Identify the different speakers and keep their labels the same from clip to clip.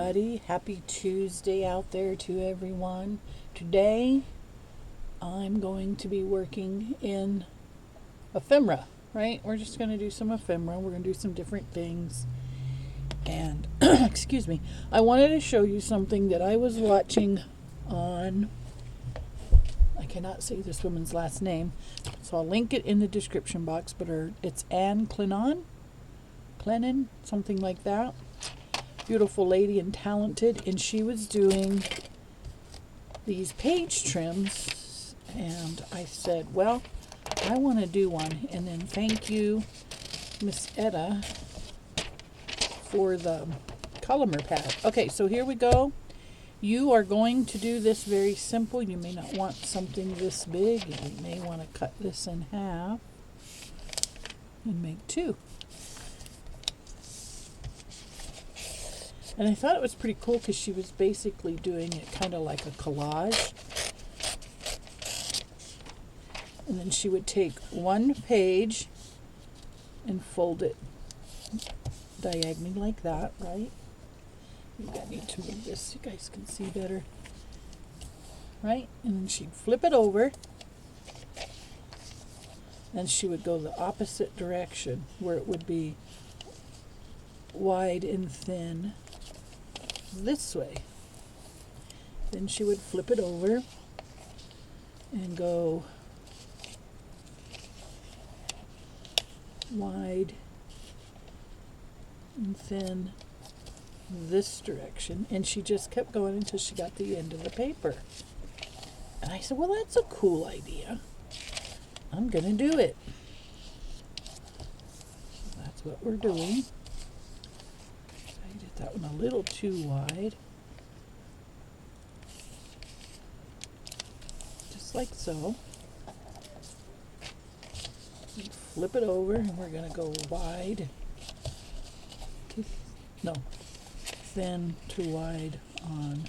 Speaker 1: everybody. Happy Tuesday out there to everyone. Today I'm going to be working in ephemera, right? We're just going to do some ephemera. We're going to do some different things. And, excuse me, I wanted to show you something that I was watching on, I cannot say this woman's last name, so I'll link it in the description box, but it's Anne Clennon, something like that. Beautiful lady and talented, and she was doing these page trims, and I said, well, I want to do one. And then thank you, Miss Etta, for the Colomer pad. Okay, so here we go. You are going to do this very simple. You may not want something this big. You may want to cut this in half and make two. And I thought it was pretty cool because she was basically doing it kind of like a collage. And then she would take one page and fold it diagonally like that, right? I need to move this so you guys can see better. Right? And then she'd flip it over. And she would go the opposite direction where it would be wide and thin this way. Then she would flip it over and go wide and thin this direction, and she just kept going until she got the end of the paper. And I said, well, that's a cool idea. I'm gonna do it. That's what we're doing. I did that one a little too wide. Just like so. And flip it over, and we're gonna go wide to, no, thin to wide on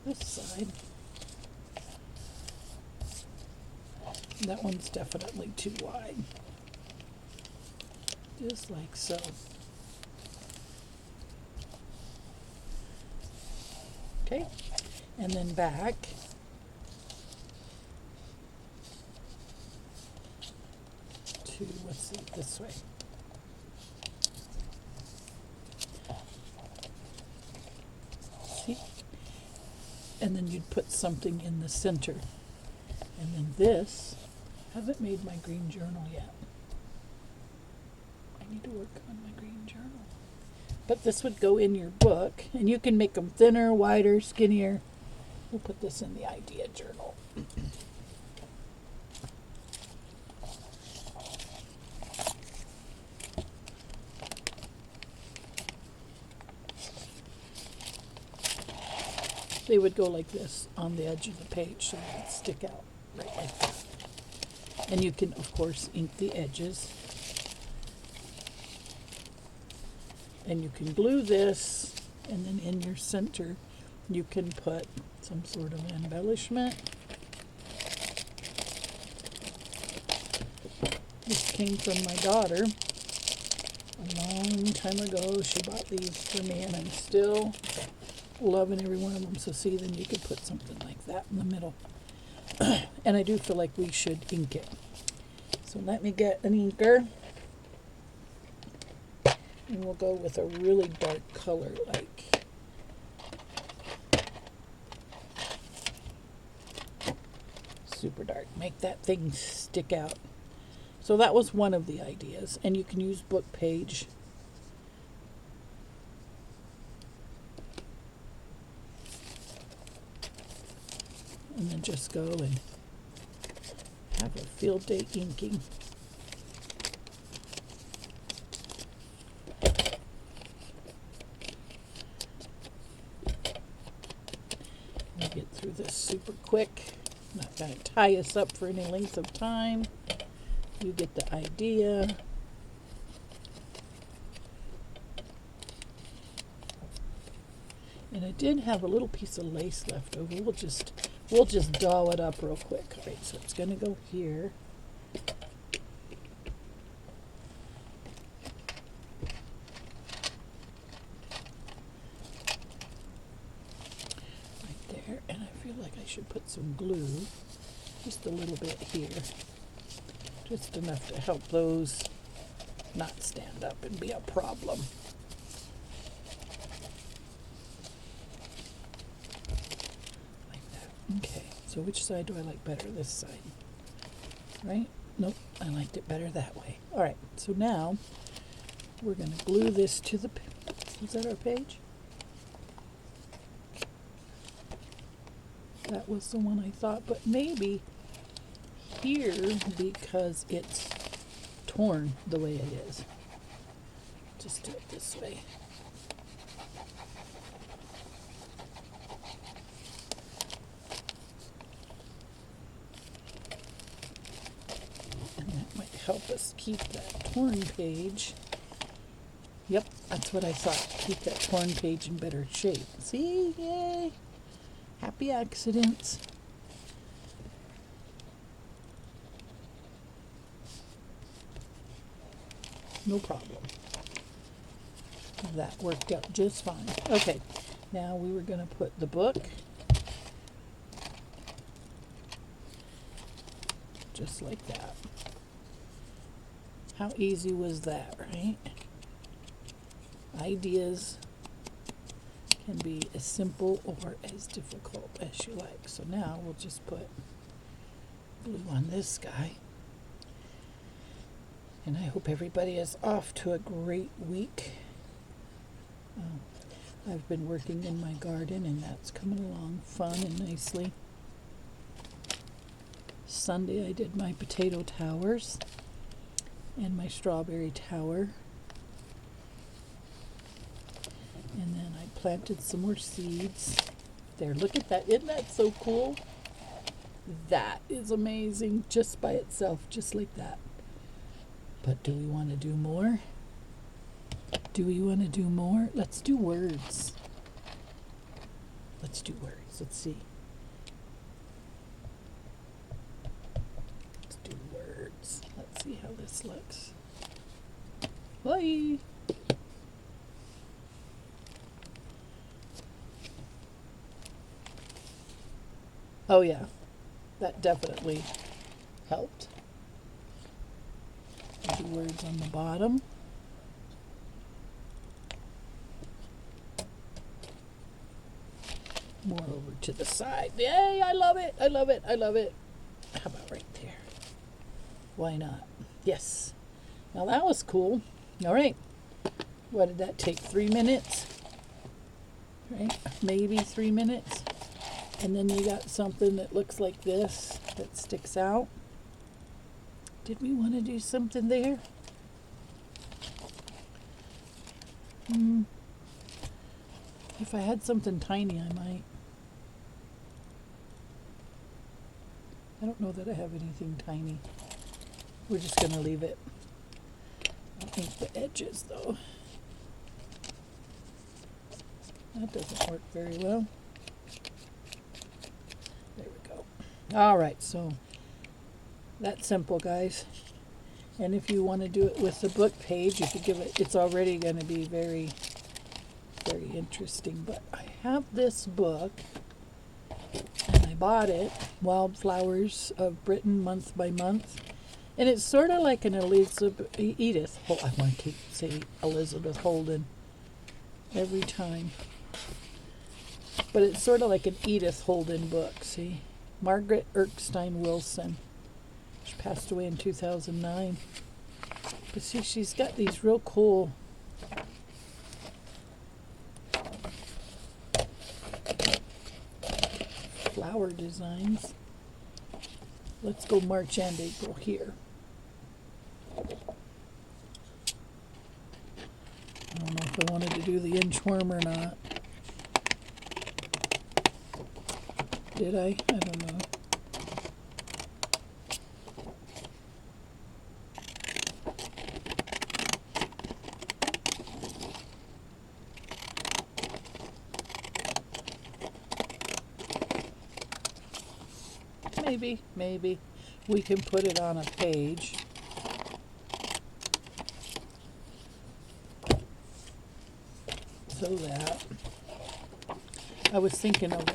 Speaker 1: this side. That one's definitely too wide. Just like so. Okay, and then back. To, let's see, this way. See? And then you'd put something in the center. And then this, I haven't made my green journal yet. I need to work on my green journal. But this would go in your book, and you can make them thinner, wider, skinnier. We'll put this in the idea journal. They would go like this on the edge of the page, so they would stick out right like that. And you can, of course, ink the edges. And you can glue this, and then in your center, you can put some sort of embellishment. This came from my daughter a long time ago. She bought these for me, and I'm still loving every one of them. So see, then you could put something like that in the middle. And I do feel like we should ink it. So let me get an inker. And we'll go with a really dark color, like super dark. Make that thing stick out. So that was one of the ideas. And you can use book page. And then just go and have a field day inking. We'll get through this super quick. I'm not going to tie us up for any length of time. You get the idea. And I did have a little piece of lace left over. We'll just doll it up real quick. All right, so it's going to go here. should put some glue, just a little bit here, just enough to help those not stand up and be a problem. Like that. Okay, so which side do I like better? This side, right? Nope, I liked it better that way. All right, so now we're going to glue this to the, is that our page? That was the one I thought, but maybe here, because it's torn the way it is. Just do it this way. And that might help us keep that torn page. Yep, that's what I thought. Keep that torn page in better shape. See? Yay! Happy accidents. No problem. That worked out just fine. Okay, now we were going to put the book just like that. How easy was that, right? Ideas can be as simple or as difficult as you like. So now we'll just put glue on this guy. And I hope everybody is off to a great week. I've been working in my garden and that's coming along fun and nicely. Sunday I did my potato towers and my strawberry tower. And then I planted some more seeds. There, look at that. Isn't that so cool? That is amazing just by itself, just like that. But do we want to do more? Do we want to do more? Let's do words. Let's do words. Let's see. Let's do words. Let's see how this looks. Bye. Oh yeah, that definitely helped. Do words on the bottom. More over to the side. Yay, I love it, I love it, I love it. How about right there? Why not? Yes. Now that was cool. All right. What did that take? 3 minutes? Right? Maybe 3 minutes. And then you got something that looks like this that sticks out. Did we want to do something there? If I had something tiny, I might. I don't know that I have anything tiny. We're just going to leave it. I'll ink the edges, though. That doesn't work very well. There we go. All right, so that's simple, guys. And if you want to do it with the book page, you could give it, it's already going to be very, very interesting. But I have this book, and I bought it, Wildflowers of Britain, month by month. And it's sort of like an Edith, oh, I want to say Elizabeth Holden every time. But it's sort of like an Edith Holden book, see? Margaret Erskine Wilson. She passed away in 2009. But see, she's got these real cool flower designs. Let's go March and April here. I don't know if I wanted to do the inchworm or not. Did I? I don't know. Maybe we can put it on a page. So that I was thinking of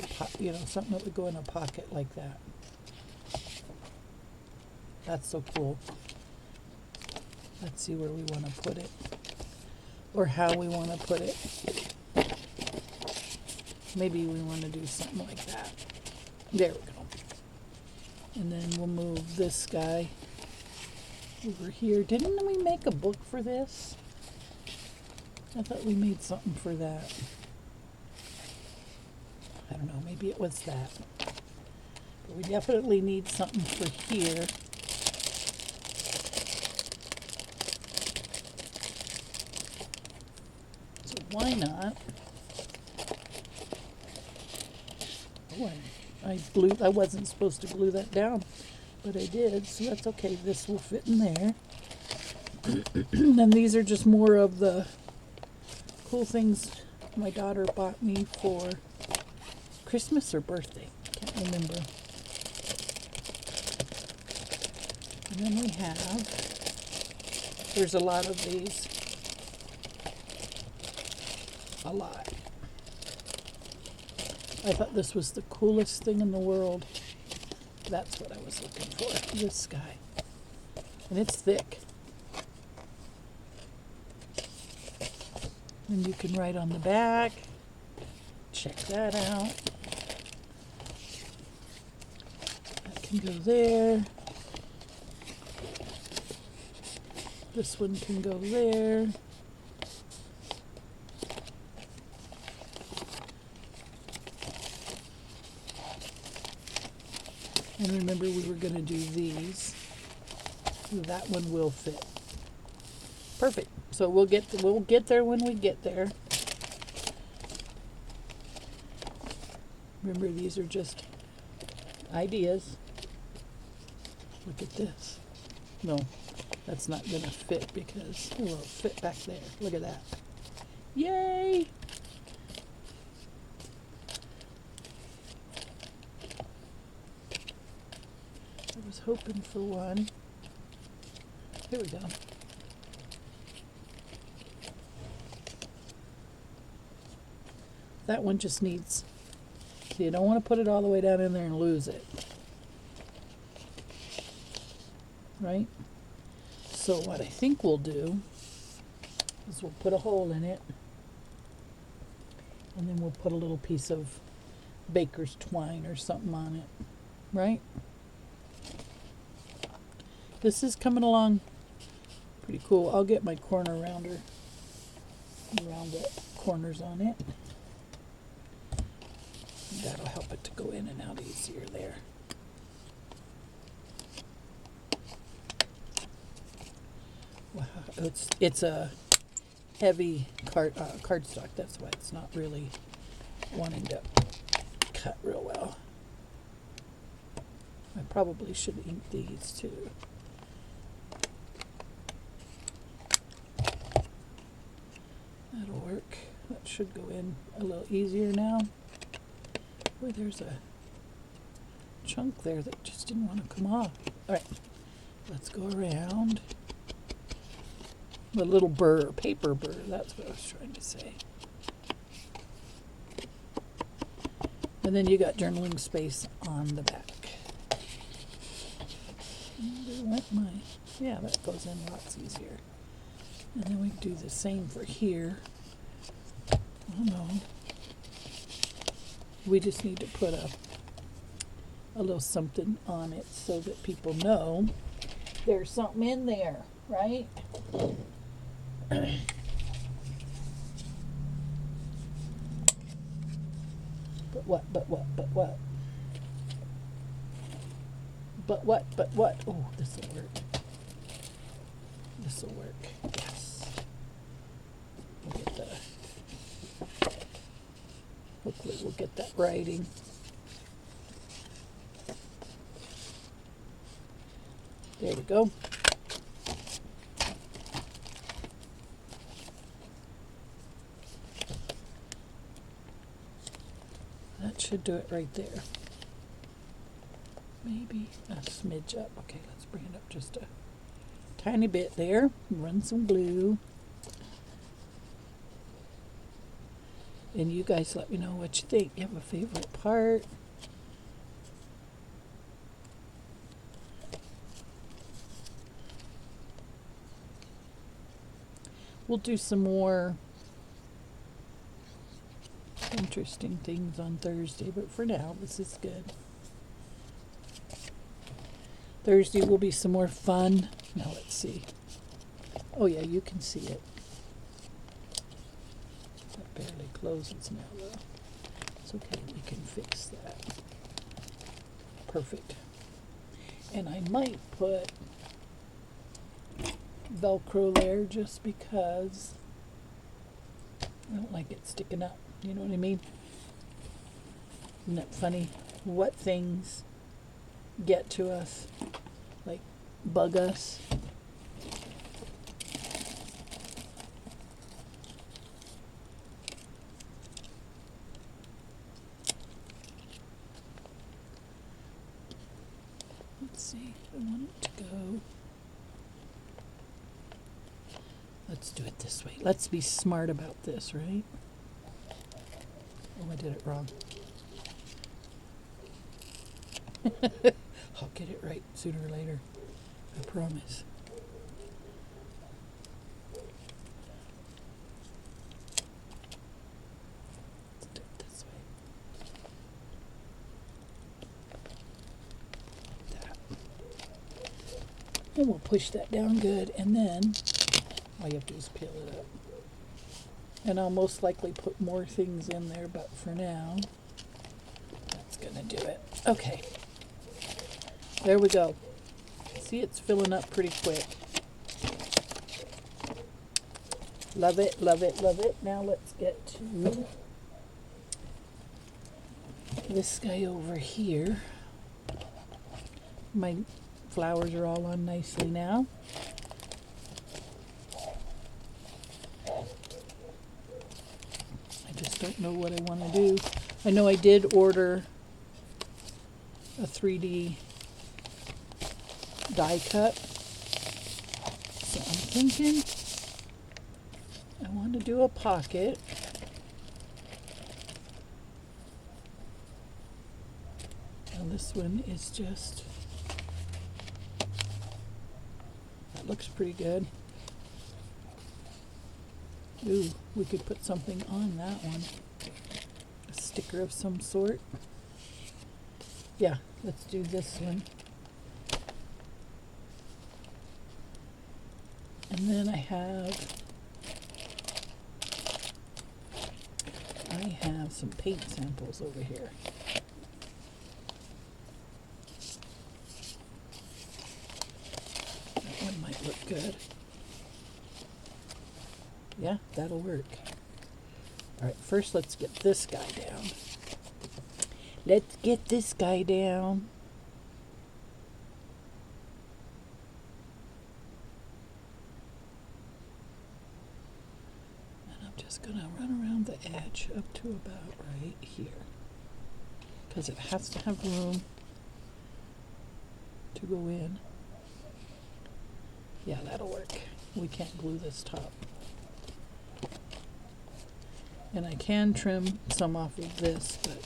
Speaker 1: something that would go in a pocket like that. That's so cool. Let's see where we want to put it, or how we want to put it. Maybe we want to do something like that. There we go. And then we'll move this guy over here. Didn't we make a book for this? I thought we made something for that. I don't know, maybe it was that. But we definitely need something for here. So why not? Oh, I wasn't supposed to glue that down, but I did, so that's okay. This will fit in there. And these are just more of the cool things my daughter bought me for Christmas or birthday. Can't remember. And then we have, there's a lot of these. A lot. I thought this was the coolest thing in the world. That's what I was looking for. This guy. And it's thick. And you can write on the back. Check that out. That can go there. This one can go there. And remember, we were going to do these. That one will fit. Perfect. So we'll get there when we get there. Remember, these are just ideas. Look at this. No, that's not going to fit because it will fit back there. Look at that. Yay! I was hoping for one. Here we go. That one just needs, you don't want to put it all the way down in there and lose it. Right? So what I think we'll do is we'll put a hole in it, and then we'll put a little piece of baker's twine or something on it. Right? This is coming along pretty cool. I'll get my corner rounder around the corners on it. That'll help it to go in and out easier there. Wow, it's a heavy cardstock. That's why it's not really wanting to cut real well. I probably should ink these too. That'll work. That should go in a little easier now. Boy, there's a chunk there that just didn't want to come off. All right, let's go around. The little burr, paper burr, that's what I was trying to say. And then you got journaling space on the back. Yeah, that goes in lots easier. And then we do the same for here. Oh no. We just need to put a little something on it so that people know there's something in there, right? But what? Oh, this will work. This will work. Yes. We'll get hopefully we'll get that writing. There we go. That should do it right there. Maybe a smidge up. Okay, let's bring it up just a tiny bit there. Run some glue. And you guys let me know what you think. You have a favorite part? We'll do some more interesting things on Thursday, but for now, this is good. Thursday will be some more fun. Now let's see. Oh yeah, you can see it. That barely closes now though. It's okay, we can fix that. Perfect. And I might put Velcro there just because I don't like it sticking up. You know what I mean? Isn't that funny? What things get to us, like bug us. Let's see, I want it to go. Let's do it this way. Let's be smart about this, right? Oh, I did it wrong. I'll get it right sooner or later. I promise. Let's do it this way. Like that. And we'll push that down good, and then all you have to do is peel it up. And I'll most likely put more things in there, but for now, that's gonna do it. Okay. There we go. See, it's filling up pretty quick. Love it, love it, love it. Now let's get to this guy over here. My flowers are all on nicely now. I just don't know what I want to do. I know I did order a 3D die cut, so I'm thinking I want to do a pocket. And this one is just, that looks pretty good. Ooh, we could put something on that one, a sticker of some sort. Yeah, let's do this one. And then I have some paint samples over here. That one might look good. Yeah, that'll work. All right, first let's get this guy down. Let's get this guy down. Just gonna run around the edge up to about right here, because it has to have room to go in. Yeah, that'll work. We can't glue this top. And I can trim some off of this, but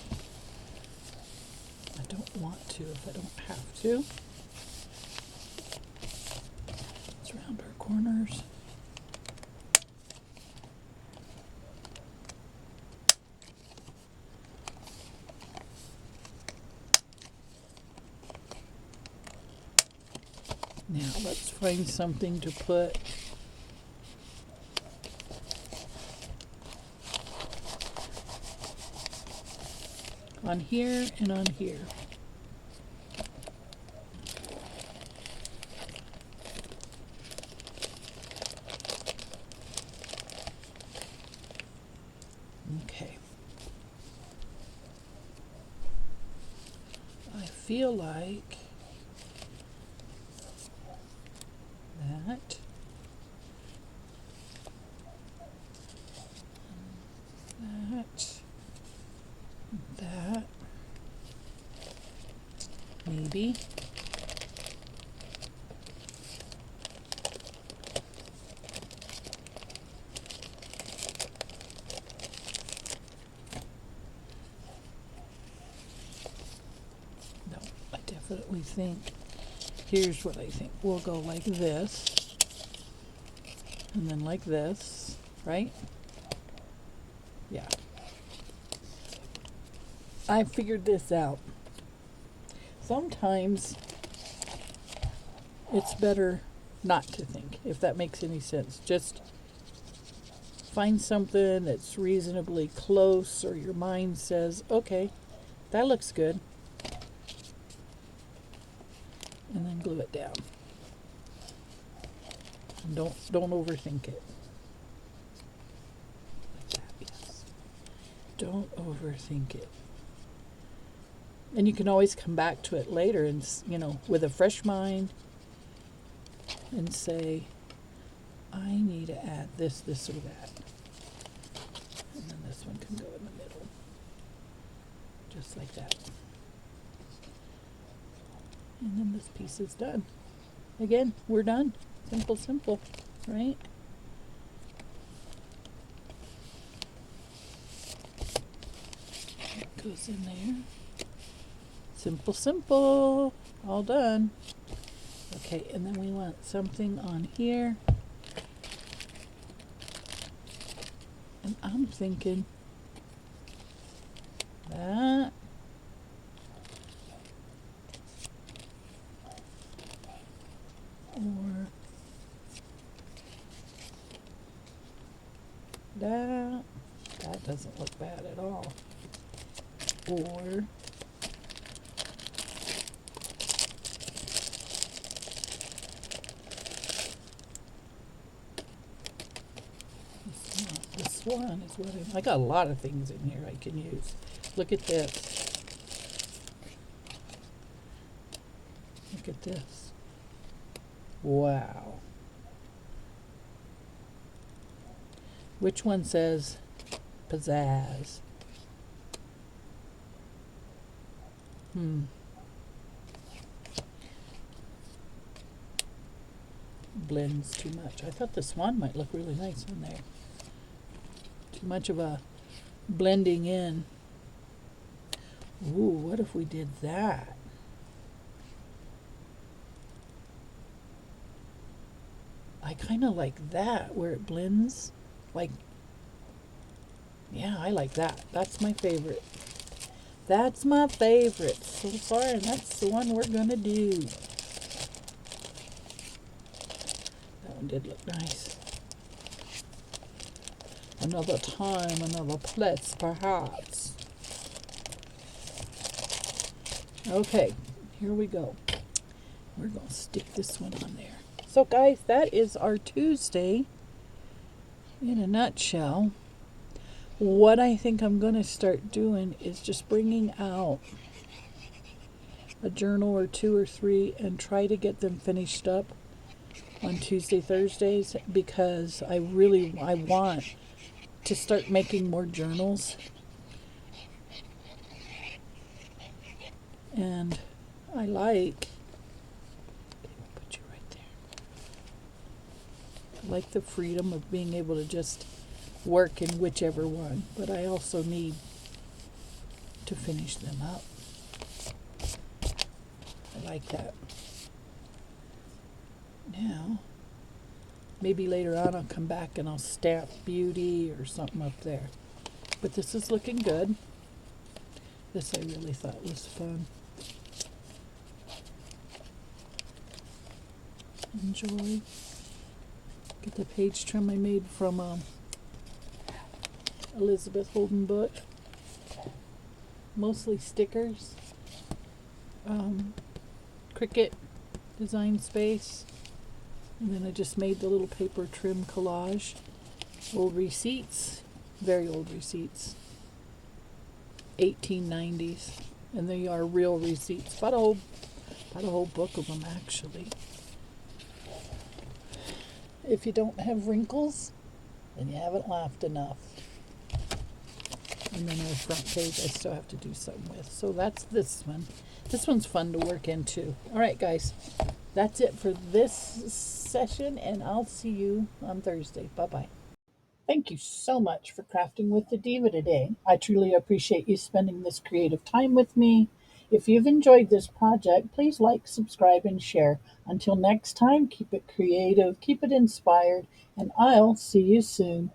Speaker 1: I don't want to if I don't have to. Let's round our corners. Now let's find something to put on here and on here. Okay. I feel like that, maybe. that we think. Here's what I think. We'll go like this, and then like this, right? Yeah. I figured this out. Sometimes it's better not to think, if that makes any sense. Just find something that's reasonably close, or your mind says, okay, that looks good. And then glue it down. And don't overthink it. Like that, yes. Don't overthink it. And you can always come back to it later and, with a fresh mind and say, I need to add this, this, or that. And then this one can go in the middle. Just like that. And then this piece is done. Again, we're done. Simple, simple, right? That goes in there. Simple, simple. All done. Okay, and then we want something on here. And I'm thinking that. Or that. That doesn't look bad at all. Or this one is what I got a lot of things in here I can use. Look at this. Look at this. Wow. Which one says pizzazz? Blends too much. I thought the swan might look really nice on there. Too much of a blending in. Ooh, what if we did that? I kind of like that, where it blends. Like, yeah, I like that. That's my favorite. That's my favorite so far, and that's the one we're going to do. That one did look nice. Another time, another place, perhaps. Okay, here we go. We're going to stick this one on there. So guys, that is our Tuesday in a nutshell. What I think I'm going to start doing is just bringing out a journal or 2 or 3 and try to get them finished up on Tuesday, Thursdays, because I want to start making more journals. And I like the freedom of being able to just work in whichever one, but I also need to finish them up. I like that. Now, maybe later on I'll come back and I'll stamp beauty or something up there. But this is looking good. This I really thought was fun. Enjoy. Get the page trim I made from Elizabeth Holden book. Mostly stickers. Cricut Design Space. And then I just made the little paper trim collage. Old receipts. Very old receipts. 1890s. And they are real receipts. About a whole book of them, actually. If you don't have wrinkles, then you haven't laughed enough. And then our front page I still have to do something with. So that's this one. This one's fun to work into. All right, guys. That's it for this session, and I'll see you on Thursday. Bye-bye. Thank you so much for crafting with the Diva today. I truly appreciate you spending this creative time with me. If you've enjoyed this project, please like, subscribe, and share. Until next time, keep it creative, keep it inspired, and I'll see you soon.